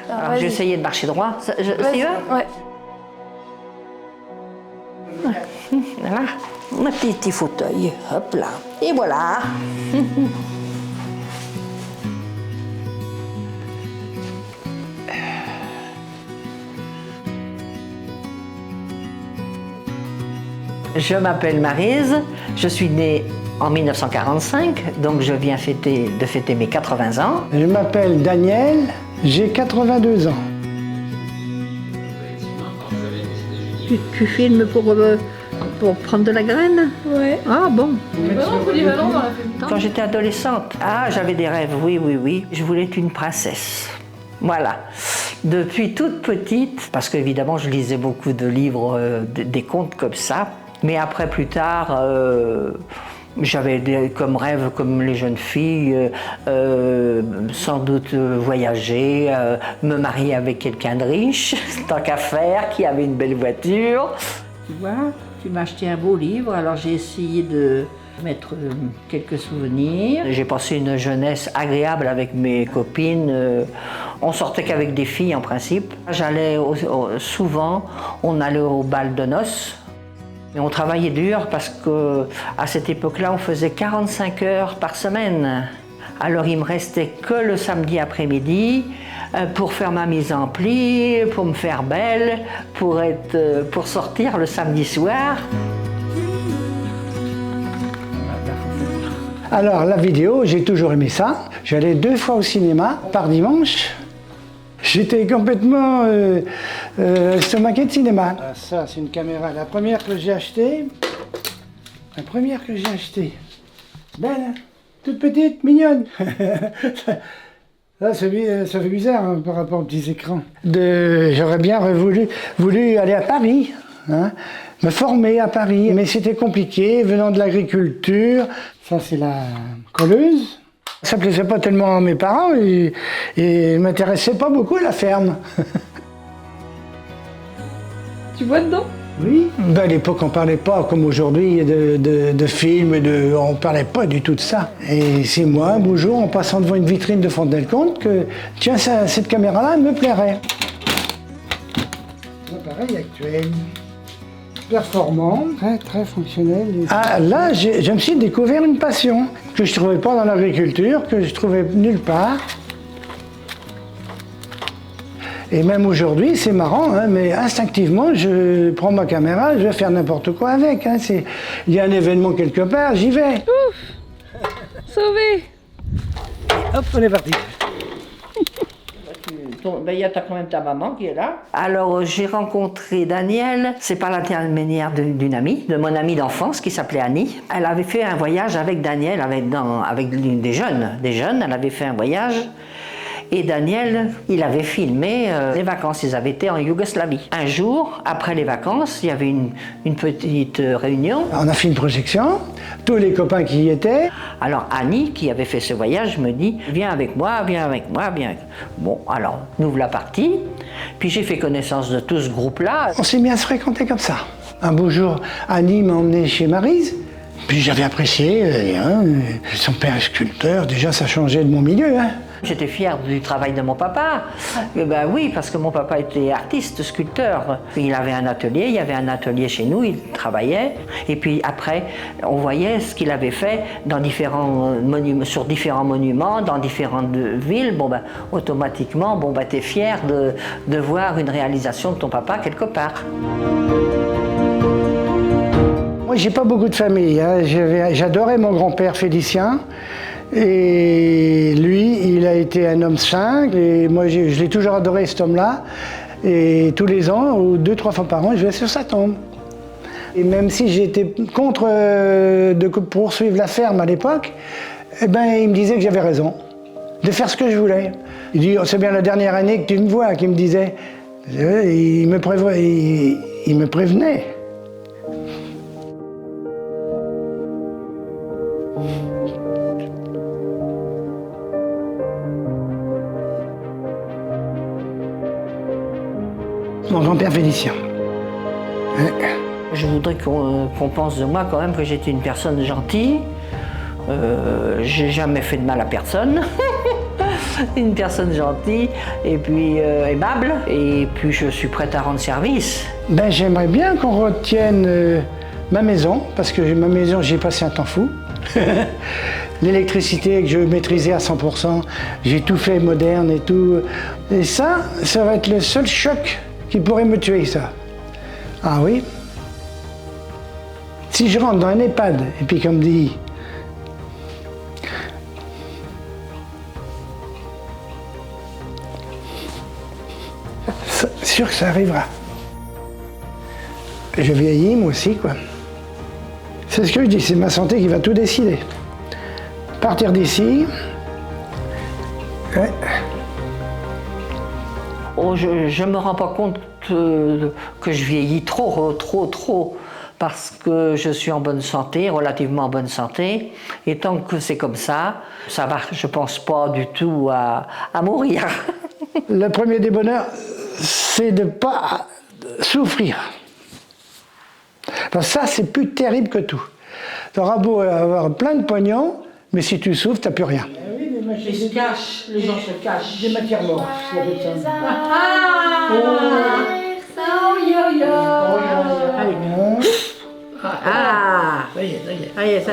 Alors j'ai essayé de marcher droit. Ça y va? Ouais. Voilà, un petit fauteuil, hop là, et voilà. Je m'appelle Maryse, je suis née en 1945, donc je viens de fêter mes 80 ans. Je m'appelle Daniel, j'ai 82 ans. Tu filmes pour prendre de la graine? Ouais. Ah bon? Vraiment polyvalent dans la famille. Quand j'étais adolescente, j'avais des rêves, oui. Je voulais être une princesse. Voilà. Depuis toute petite, parce qu'évidemment je lisais beaucoup de livres, des contes comme ça, mais après plus tard, j'avais comme rêve, comme les jeunes filles, sans doute voyager, me marier avec quelqu'un de riche, tant qu'à faire, qui avait une belle voiture. Tu vois, tu m'as acheté un beau livre, alors j'ai essayé de mettre quelques souvenirs. J'ai passé une jeunesse agréable avec mes copines. On sortait qu'avec des filles en principe. J'allais souvent, on allait au bal de noces. Et on travaillait dur parce qu'à cette époque-là, on faisait 45 heures par semaine. Alors il me restait que le samedi après-midi pour faire ma mise en pli, pour me faire belle, pour sortir le samedi soir. Alors la vidéo, j'ai toujours aimé ça. J'allais 2 fois au cinéma par dimanche. J'étais complètement estomaqué de cinéma. Ah, ça, c'est une caméra. La première que j'ai achetée. Belle, hein? Toute petite, mignonne. Là, ça fait bizarre hein, par rapport aux petits écrans. J'aurais bien voulu aller à Paris, hein, me former à Paris. Mais c'était compliqué, venant de l'agriculture. Ça, c'est la colleuse. Ça ne plaisait pas tellement à mes parents et ne m'intéressait pas beaucoup à la ferme. Tu vois dedans? Oui. À l'époque, on ne parlait pas comme aujourd'hui de films, on ne parlait pas du tout de ça. Et c'est moi, un beau jour, en passant devant une vitrine de Fontenay-le-Comte, que tiens, cette caméra-là me plairait. L'appareil actuel. Performant, très fonctionnel. Ah, là, je me suis découvert une passion que je ne trouvais pas dans l'agriculture, que je trouvais nulle part. Et même aujourd'hui, c'est marrant, hein, mais instinctivement, je prends ma caméra, je vais faire n'importe quoi avec. Hein, il y a un événement quelque part, j'y vais. Ouf! Sauvé! Et hop, on est parti. Il y a quand même ta maman qui est là. Alors j'ai rencontré Daniel, c'est par l'intermédiaire d'une amie, de mon amie d'enfance qui s'appelait Annie. Elle avait fait un voyage avec Daniel, avec des jeunes, elle avait fait un voyage. Et Daniel, il avait filmé les vacances, ils avaient été en Yougoslavie. Un jour, après les vacances, il y avait une petite réunion. On a fait une projection, tous les copains qui y étaient. Alors Annie, qui avait fait ce voyage, me dit « Viens avec moi, viens ». Bon, alors, nous voilà partis. Puis j'ai fait connaissance de tout ce groupe-là. On s'est mis à se fréquenter comme ça. Un beau jour, Annie m'a emmené chez Maryse. Puis j'avais apprécié, son père est sculpteur, déjà ça changeait de mon milieu. Hein. J'étais fière du travail de mon papa. Ben oui, parce que mon papa était artiste, sculpteur. Il avait un atelier, il y avait un atelier chez nous, il travaillait. Et puis après, on voyait ce qu'il avait fait dans sur différents monuments, dans différentes villes. Bon ben, automatiquement, bon ben, t'es fier de voir une réalisation de ton papa quelque part. Moi, j'ai pas beaucoup de famille. Hein. J'adorais mon grand-père Félicien. Et lui, il a été un homme simple. Et moi, je l'ai toujours adoré, cet homme-là. Et tous les ans, ou 2-3 fois par an, je vais sur sa tombe. Et même si j'étais contre de poursuivre la ferme à l'époque, eh ben, il me disait que j'avais raison, de faire ce que je voulais. Il dit, oh, c'est bien la dernière année que tu me vois, qu'il me disait. Il me prévenait. Mon grand-père Félicien. Ouais. Je voudrais qu'on pense de moi quand même que j'étais une personne gentille. J'ai jamais fait de mal à personne. une personne gentille et puis aimable. Et puis je suis prête à rendre service. Ben, j'aimerais bien qu'on retienne ma maison, parce que ma maison, j'y ai passé un temps fou. L'électricité que je maîtrisais à 100%, j'ai tout fait moderne et tout. Et ça va être le seul choc qui pourrait me tuer, ça. Ah oui. Si je rentre dans un EHPAD, et puis comme dit, c'est sûr que ça arrivera. Je vieillis, moi aussi, quoi. C'est ce que je dis, c'est ma santé qui va tout décider. Partir d'ici. Ouais. Oh, je me rends pas compte que je vieillis trop, parce que je suis en bonne santé, relativement en bonne santé, et tant que c'est comme ça va, je pense pas du tout à mourir. Le premier des bonheurs, c'est de ne pas souffrir. Parce que ça, c'est plus terrible que tout. Tu auras beau avoir plein de pognon, mais si tu souffres, tu n'as plus rien. Ils se cachent, les gens se cachent. Des matières mortes, s'il y avait ça. Ça y est, ça.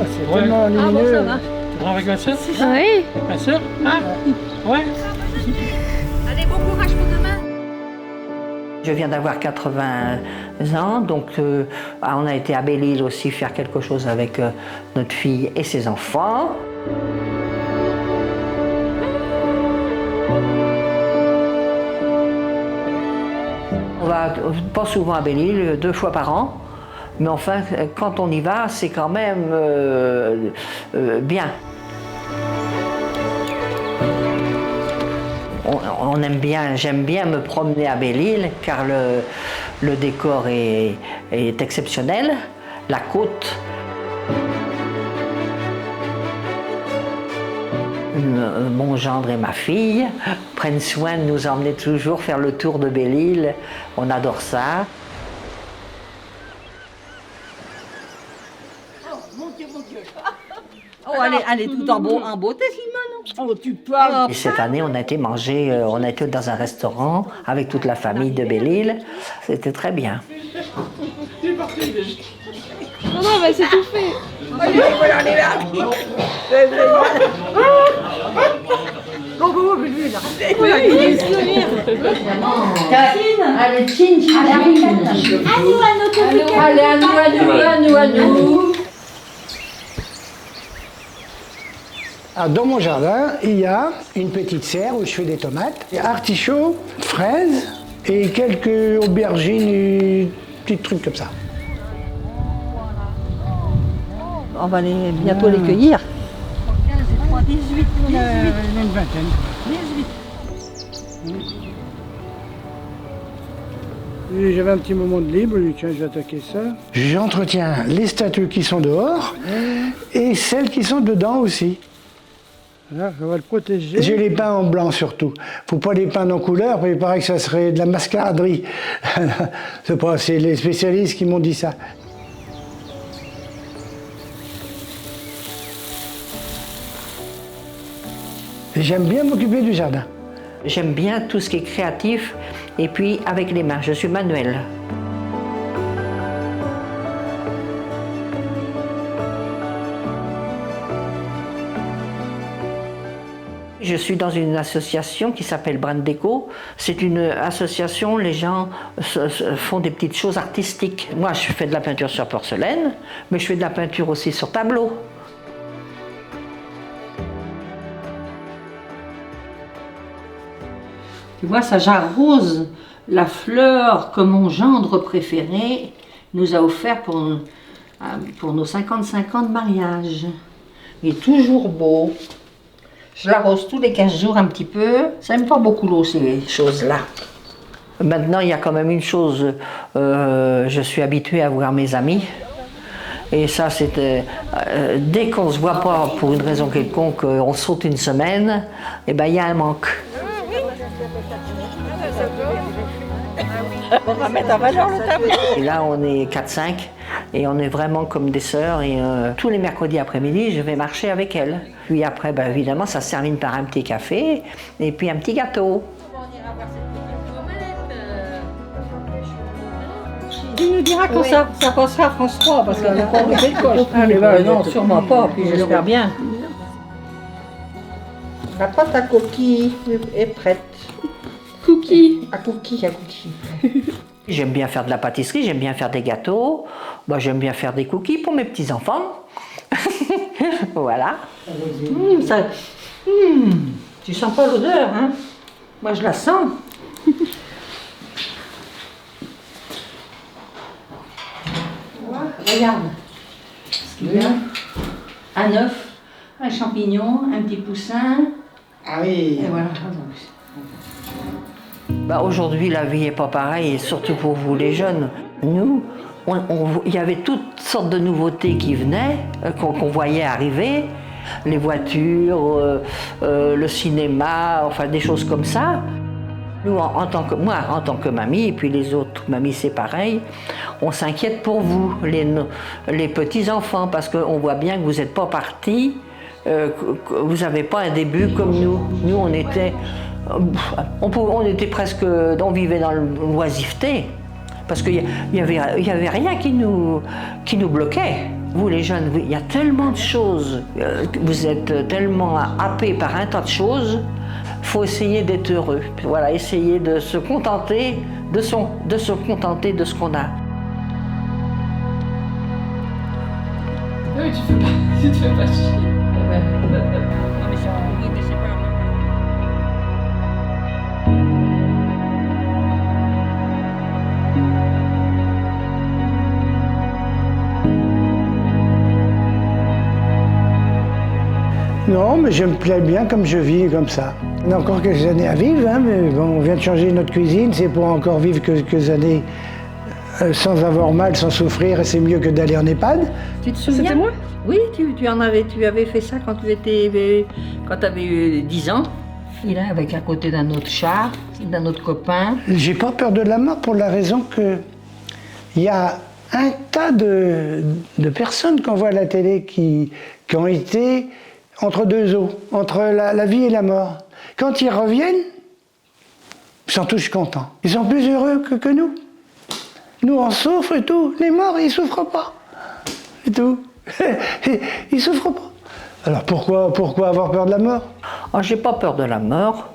C'est tellement lumineux. Tu prends avec ma soeur? Oui. Ma soeur? Ah, ouais. Allez, bon courage pour demain. Je viens d'avoir 80 ans, donc on a été à Belle-Île aussi faire quelque chose avec notre fille et ses enfants. On va pas souvent à Belle-Île, 2 fois par an, mais enfin, quand on y va, c'est quand même bien. On aime bien, j'aime bien me promener à Belle-Île car le décor est exceptionnel, la côte. Mon gendre et ma fille prennent soin de nous emmener toujours faire le tour de Belle-Île, on adore ça. Oh, elle est tout en beauté, Simone. Oh, tu parles. Et cette année, on a été manger, on a été dans un restaurant avec toute la famille de Belle-Île. C'était très bien. Non, on va s'étouffer. Allez, à nous. Alors, dans mon jardin, il y a une petite serre où je fais des tomates, artichauts, fraises et quelques aubergines et petits trucs comme ça. On va bientôt les cueillir. 15 et 3, 18. Une vingtaine. 18. J'avais un petit moment de libre, tiens, je vais attaquer ça. J'entretiens les statues qui sont dehors et celles qui sont dedans aussi. Là, on va le protéger. J'ai les peins en blanc surtout. Faut pas les peindre en couleur, il paraît que ça serait de la mascaraderie. C'est les spécialistes qui m'ont dit ça. J'aime bien m'occuper du jardin. J'aime bien tout ce qui est créatif et puis avec les mains, je suis manuelle. Je suis dans une association qui s'appelle Brand Déco. C'est une association, les gens font des petites choses artistiques. Moi, je fais de la peinture sur porcelaine, mais je fais de la peinture aussi sur tableau. Tu vois, ça j'arrose la fleur que mon gendre préféré nous a offert pour nos 55 ans de mariage. Il est toujours beau. Je l'arrose tous les 15 jours un petit peu. Ça n'aime pas beaucoup l'eau, ces choses-là. Maintenant, il y a quand même une chose, je suis habituée à voir mes amis. Et ça, c'était dès qu'on ne se voit pas pour une raison quelconque, on saute une semaine, et ben il y a un manque. On va mettre en valeur le tableau. Et là, on est 4-5, Et on est vraiment comme des sœurs. Et tous les mercredis après-midi, je vais marcher avec elle. Puis après, ben, évidemment, ça se termine par un petit café et puis un petit gâteau. Il nous dira quand ça passera à France 3, parce qu'on n'a pas enlevé le coche. Ah, mais bah, non, sûrement pas, puis j'espère bien. La pâte à coquille est prête. Cookie. À cookie. J'aime bien faire de la pâtisserie, j'aime bien faire des gâteaux, bah, j'aime bien faire des cookies pour mes petits-enfants. Voilà. Tu sens pas l'odeur, hein? Moi, je la sens. Regarde. Ce qu'il y a. Un œuf, un champignon, un petit poussin. Ah oui. Et voilà. Bah, aujourd'hui, la vie n'est pas pareille, et surtout pour vous les jeunes. Nous, il y avait toutes sortes de nouveautés qui venaient, qu'on voyait arriver. Les voitures, le cinéma, enfin des choses comme ça. Nous, moi, en tant que mamie, et puis les autres mamies, c'est pareil, on s'inquiète pour vous, les petits-enfants, parce qu'on voit bien que vous n'êtes pas partis, que vous n'avez pas un début comme nous. Nous, on était presque, on vivait dans l'oisiveté, parce qu'il y avait rien qui nous bloquait. Vous les jeunes, il y a tellement de choses, vous êtes tellement happés par un tas de choses. Il faut essayer d'être heureux. Voilà, essayer de se contenter de ce qu'on a. Oui, tu te fais pas chier. Non, mais je me plais bien comme je vis, comme ça. On a encore quelques années à vivre, hein, mais bon, on vient de changer notre cuisine, c'est pour encore vivre quelques années sans avoir mal, sans souffrir, et c'est mieux que d'aller en EHPAD. Tu te souviens? C'était moi? Oui, tu avais fait ça quand tu avais eu 10 ans. Il est avec à côté d'un autre chat, d'un autre copain. J'ai pas peur de la mort pour la raison que il y a un tas de personnes qu'on voit à la télé qui ont été entre deux eaux, entre la vie et la mort. Quand ils reviennent, ils sont tous contents. Ils sont plus heureux que nous. Nous, on souffre et tout. Les morts, ils souffrent pas. Et tout. Ils souffrent pas. Alors pourquoi avoir peur de la mort? Oh, j'ai pas peur de la mort.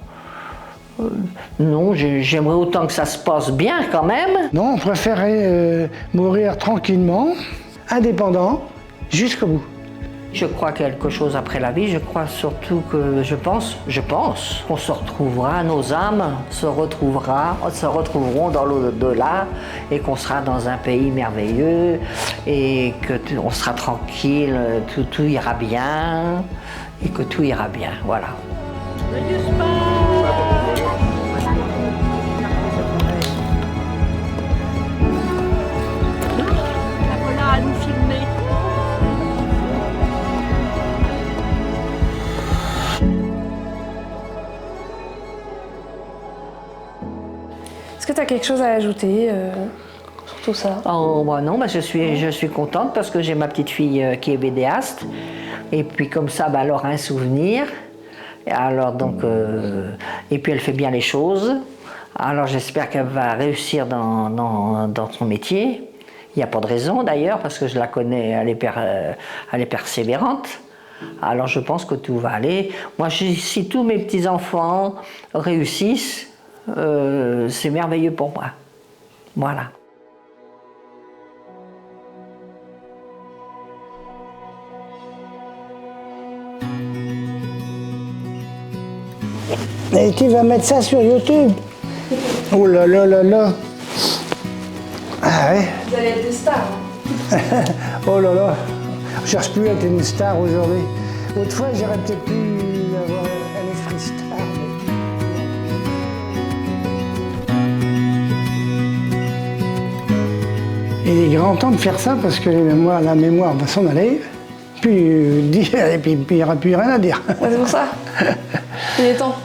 Non, j'aimerais autant que ça se passe bien quand même. Non, on préférait mourir tranquillement, indépendant, jusqu'au bout. Je crois quelque chose après la vie, je crois surtout que je pense qu'on se retrouvera, nos âmes se retrouveront dans l'au-delà et qu'on sera dans un pays merveilleux et qu'on sera tranquille, tout ira bien et que tout ira bien, voilà. La voilà à nous filmer. Est-ce que tu as quelque chose à ajouter sur tout ça? Oh, bah non, bah je suis contente parce que j'ai ma petite fille qui est vidéaste. Et puis comme ça, bah, elle aura un souvenir. Et alors donc, et puis elle fait bien les choses. Alors j'espère qu'elle va réussir dans son métier. Il n'y a pas de raison d'ailleurs, parce que je la connais, elle est persévérante. Alors je pense que tout va aller. Moi, si tous mes petits-enfants réussissent, c'est merveilleux pour moi. Voilà. Et tu vas mettre ça sur YouTube? Oh là là là là! Ah ouais? Vous allez être des stars. Oh là là! Je cherche plus à être une star aujourd'hui. Autrefois, j'aurais peut-être pu avoir un esprit star. Il est grand temps de faire ça parce que la mémoire va s'en aller. Puis dire, et puis il n'y aura plus rien à dire. Ouais, c'est pour ça. Il est temps.